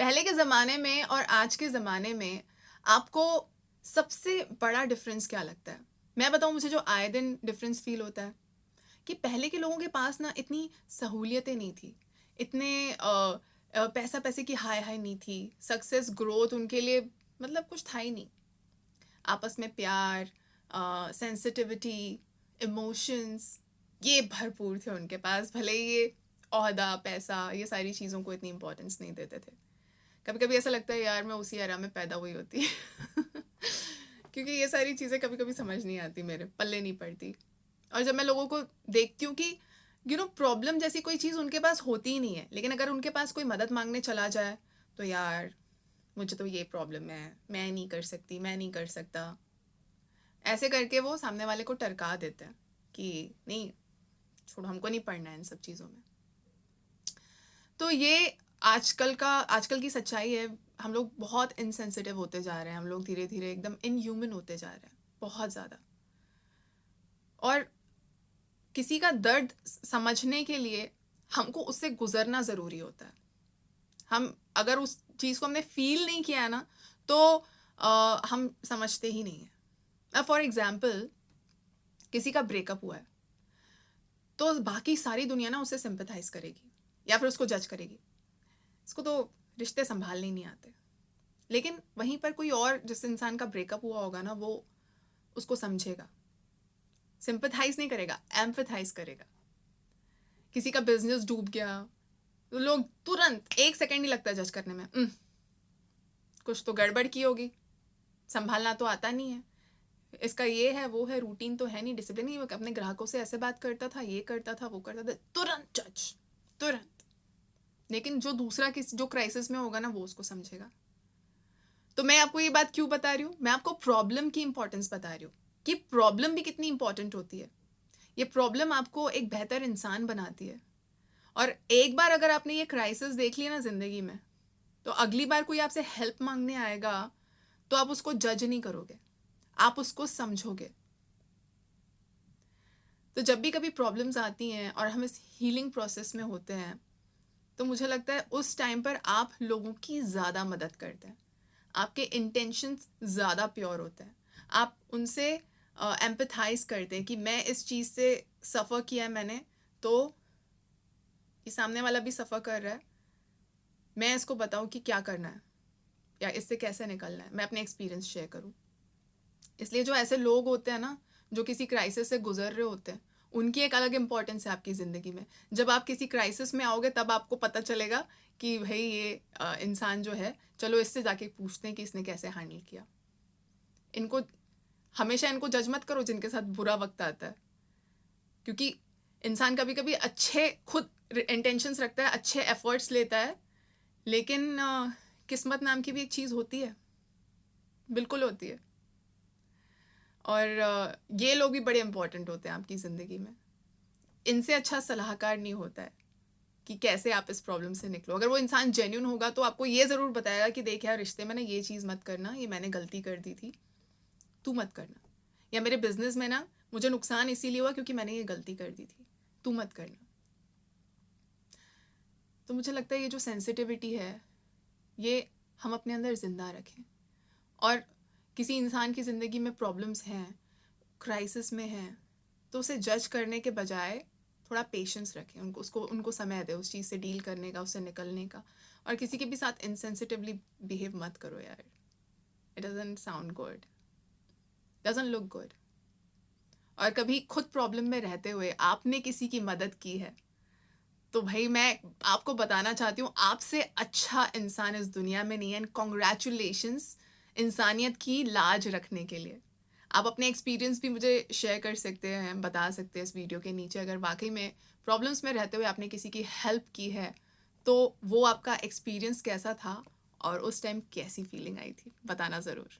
पहले के ज़माने में और आज के ज़माने में आपको सबसे बड़ा डिफ़रेंस क्या लगता है? मैं बताऊँ मुझे जो आए दिन डिफ़रेंस फ़ील होता है कि पहले के लोगों के पास ना इतनी सहूलियतें नहीं थी। इतने पैसा-पैसे की हाय-हाय नहीं थी। सक्सेस, ग्रोथ उनके लिए मतलब कुछ था ही नहीं। आपस में प्यार, सेंसिटिविटी, इमोशंस ये भरपूर थे उनके पास। भले ही ये ओहदा, पैसा ये सारी चीज़ों को इतनी इम्पोर्टेंस नहीं देते थे। कभी-कभी ऐसा लगता है यार मैं उसी एरा में पैदा हुई होती। क्योंकि ये सारी चीज़ें कभी-कभी समझ नहीं आती मेरे, पल्ले नहीं पड़ती। और जब मैं लोगों को देखती हूँ कि प्रॉब्लम जैसी कोई चीज़ उनके पास होती ही नहीं है, लेकिन अगर उनके पास कोई मदद माँगने चला जाए, तो यार मुझे तो ये प्रॉब्लम है, मैं नहीं कर सकती, मैं नहीं कर सकता। ऐसे करके वो सामने वाले को टरका देते हैं कि नहीं, छोड़ो हमको नहीं पढ़ना है इन सब चीज़ों में। तो ये आजकल की सच्चाई है। हम लोग बहुत इनसेंसिटिव होते जा रहे हैं, हम लोग धीरे-धीरे एकदम इनह्यूमन होते जा रहे हैं, बहुत ज़्यादा। और किसी का दर्द समझने के लिए हमको उससे गुज़रना ज़रूरी होता है। हम अगर उस चीज़ को हमने फ़ील नहीं किया है ना, तो हम समझते ही नहीं हैं। अब फॉर एग्ज़ाम्पल किसी का ब्रेकअप हुआ है, तो बाकी सारी दुनिया ना उससे सिम्पैथाइज़ करेगी या फिर उसको जज करेगी। इसको तो रिश्ते सँभालने ही नहीं आते। लेकिन वहीं पर कोई और जिस इंसान का ब्रेकअप हुआ होगा ना, वो उसको समझेगा। सिम्पैथाइज़ नहीं करेगा, एम्पैथाइज़ करेगा। किसी का बिज़नेस डूब गया, तो लोग तुरंत 1 सेकंड नहीं लगता जज करने में। कुछ तो गड़बड़ की होगी, सँभालना तो आता नहीं है। इसका ये है, वो है, रूटीन तो है नहीं, डिसिप्लिन नहीं, वो अपने ग्राहकों से ऐसे बात करता था, ये करता था, वो करता था, तुरंत जज, तुरंत। लेकिन जो दूसरा जो क्राइसिस में होगा ना, वो उसको समझेगा। तो मैं आपको ये बात क्यों बता रही हूँ? मैं आपको प्रॉब्लम की इंपॉर्टेंस बता रही हूँ कि प्रॉब्लम भी कितनी इंपॉर्टेंट होती है। ये प्रॉब्लम आपको एक बेहतर इंसान बनाती है। और एक बार अगर आपने ये क्राइसिस देख लिया ना ज़िंदगी में, तो अगली बार कोई आपसे हेल्प मांगने आएगा, तो आप उसको जज नहीं करोगे, आप उसको समझोगे। तो जब भी कभी प्रॉब्लम्स आती हैं और हम इस हीलिंग प्रोसेस में होते हैं, तो मुझे लगता है उस टाइम पर आप लोगों की ज़्यादा मदद करते हैं। आपके इंटेंशंस ज़्यादा प्योर होते हैं। आप उनसे एम्पैथाइज़ करते हैं कि मैं इस चीज़ से सफ़र किया है मैंने, तो ये सामने वाला भी सफ़र कर रहा है। मैं इसको बताऊँ कि क्या करना है या इससे कैसे निकलना है। मैं अपने एक्सपीरियंस शेयर करूँ। इसलिए जो ऐसे लोग होते हैं ना, जो किसी क्राइसिस से गुज़र रहे होते हैं, उनकी एक अलग इम्पोर्टेंस है आपकी ज़िंदगी में। जब आप किसी क्राइसिस में आओगे, तब आपको पता चलेगा कि भई ये इंसान जो है, चलो इससे जाके पूछते हैं कि इसने कैसे हैंडल किया। इनको हमेशा इनको जज मत करो जिनके साथ बुरा वक़्त आता है। क्योंकि इंसान कभी-कभी अच्छे खुद इंटेंशंस रखता है, अच्छे एफ़र्ट्स लेता है, लेकिन किस्मत नाम की भी एक चीज़ होती है, बिल्कुल होती है। और ये लोग भी बड़े इम्पोर्टेंट होते हैं आपकी ज़िंदगी में। इनसे अच्छा सलाहकार नहीं होता है कि कैसे आप इस प्रॉब्लम से निकलो। अगर वो इंसान जेन्युइन होगा, तो आपको ये ज़रूर बताएगा कि देख यार, रिश्ते में ना ये चीज़ मत करना, ये मैंने गलती कर दी थी, तू मत करना। या मेरे बिज़नेस में ना मुझे नुकसान इसीलिए हुआ क्योंकि मैंने ये गलती कर दी थी, तू मत करना। तो मुझे लगता है ये जो सेंसिटिविटी है, ये हम अपने अंदर ज़िंदा रखें। और किसी इंसान की ज़िंदगी में प्रॉब्लम्स हैं, क्राइसिस में हैं, तो उसे जज करने के बजाय थोड़ा पेशेंस रखें, उनको समय दें उस चीज़ से डील करने का, उससे निकलने का। और किसी के भी साथ इनसेंसिटिवली बिहेव मत करो यार। It doesn't sound good, doesn't look good. और कभी खुद प्रॉब्लम में रहते हुए आपने किसी की मदद की है, तो भाई मैं आपको बताना चाहती हूँ, आपसे अच्छा इंसान इस दुनिया में नहीं है। एंड कॉन्ग्रेचुलेशंस इंसानियत की लाज रखने के लिए। आप अपने एक्सपीरियंस भी मुझे शेयर कर सकते हैं, बता सकते हैं इस वीडियो के नीचे। अगर वाकई में प्रॉब्लम्स में रहते हुए आपने किसी की हेल्प की है, तो वो आपका एक्सपीरियंस कैसा था और उस टाइम कैसी फीलिंग आई थी, बताना ज़रूर।